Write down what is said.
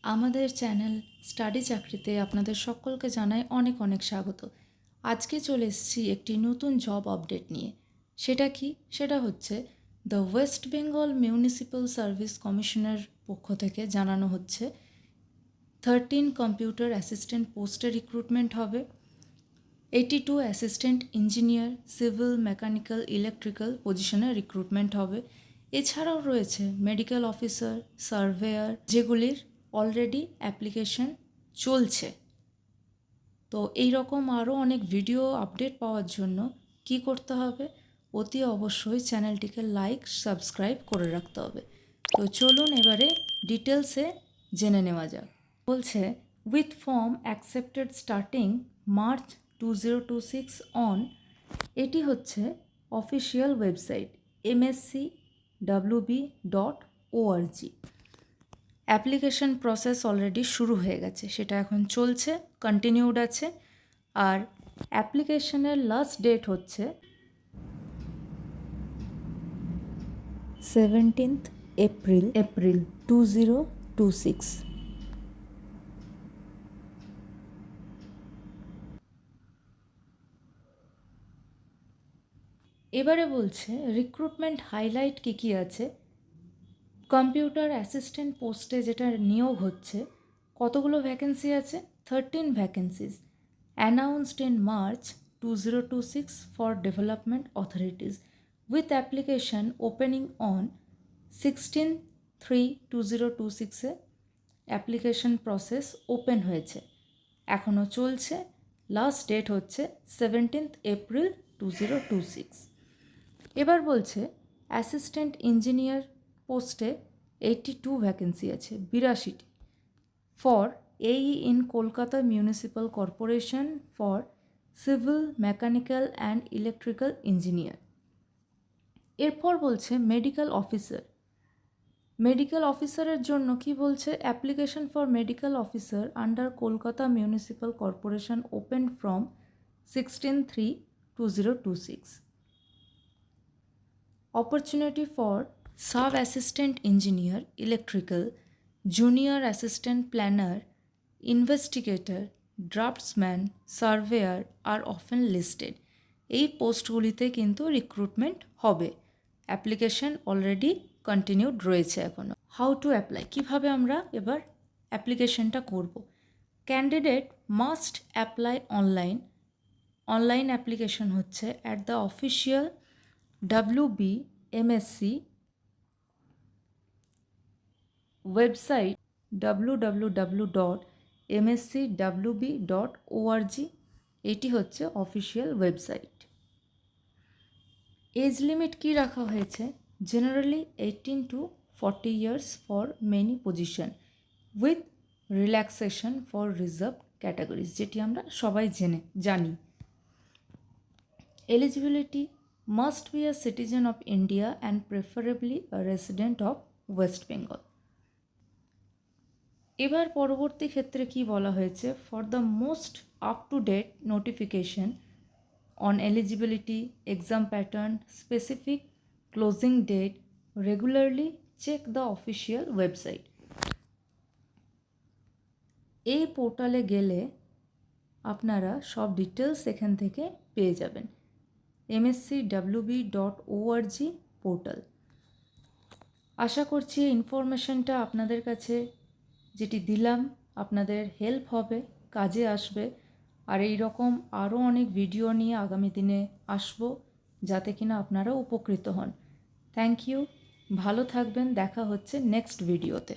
আমাদের channel study চাকরিতে আপনাদের সকলকে জানাই অনেক অনেক স্বাগত। আজকে চলে এসেছি একটি নতুন জব আপডেট নিয়ে। সেটা কি? সেটা হচ্ছে the West Bengal municipal service কমিশনের পক্ষ থেকে জানানো হচ্ছে 13 কম্পিউটার অ্যাসিস্ট্যান্ট পোস্টে রিক্রুটমেন্ট হবে। 82 assistant engineer civil mechanical electrical পজিশনে রিক্রুটমেন্ট হবে। এছাড়াও রয়েছে মেডিকেল অফিসার, সার্ভেয়ার, যেগুলির অলরেডি অ্যাপ্লিকেশন চলছে। তো এই রকম আরও অনেক ভিডিও আপডেট পাওয়ার জন্য কি করতে হবে? অতি অবশ্যই চ্যানেলটিকে লাইক সাবস্ক্রাইব করে রাখতে হবে। তো চলুন এবারে ডিটেলসে জেনে নেওয়া যাক। বলছে with form accepted starting March 2026 on, এটি হচ্ছে official website mscwb.org। Application process already শুরু হয়ে গেছে, সেটা এখন চলছে, কন্টিনিউড আছে। আর অ্যাপ্লিকেশনের লাস্ট ডেট হচ্ছে 17th এপ্রিল 2026। এবারে বলছে রিক্রুটমেন্ট হাইলাইট কী কী আছে। কম্পিউটার অ্যাসিস্ট্যান্ট পোস্টে যেটা নিয়োগ হচ্ছে, কতগুলো ভ্যাকেন্সি আছে? 13 vacancies announced in March 2026 for development authorities with application opening on 16/3/2026 application process open হয়েছে, এখনও চলছে। লাস্ট ডেট হচ্ছে 17th এপ্রিল 2026। এবার বলছে অ্যাসিস্ট্যান্ট ইঞ্জিনিয়ার পোস্টে 82 ভ্যাকেন্সি আছে, 82টি for in Kolkata municipal corporation for civil mechanical and electrical engineer. এরপর বলছে মেডিকেল অফিসার। মেডিকেল অফিসারের জন্য কি বলছে? Application for medical officer under Kolkata municipal corporation open from 16/3/2026। Opportunity for sub-assistant engineer, electrical, junior assistant planner, investigator, draftsman, surveyor are often listed. এই পোস্টগুলিতে কিন্তু recruitment হবে। Application already continued রয়েছে এখনও। হাউ টু অ্যাপ্লাই, কীভাবে আমরা এবার অ্যাপ্লিকেশনটা করব? Candidate must apply online. Online application হচ্ছে at the official WBMSC website www.mscwb.org। এটি হচ্ছে অফিসিয়াল ওয়েবসাইট। এজ লিমিট কি রাখা হয়েছে? Generally 18 to 40 years for many position with relaxation for reserve categories, যেটি আমরা সবাই জানি। Eligibility must be a citizen of India and preferably a resident of West Bengal. এবার পরবর্তী ক্ষেত্রে কি বলা হয়েছে? For the most up to date notification on eligibility, exam pattern, specific closing date, regularly check the official website. এই পোর্টালে গেলে আপনারা সব ডিটেলস এখান থেকে পেয়ে যাবেন। mscwb.org portal. আশা করছি এই ইনফরমেশনটা আপনাদের কাছে যেটি দিলাম আপনাদের হেল্প হবে, কাজে আসবে। আর এই রকম আরও অনেক ভিডিও নিয়ে আগামী দিনে আসবো, যাতে কিনা আপনারা উপকৃত হন। থ্যাংক ইউ, ভালো থাকবেন, দেখা হচ্ছে নেক্সট ভিডিওতে।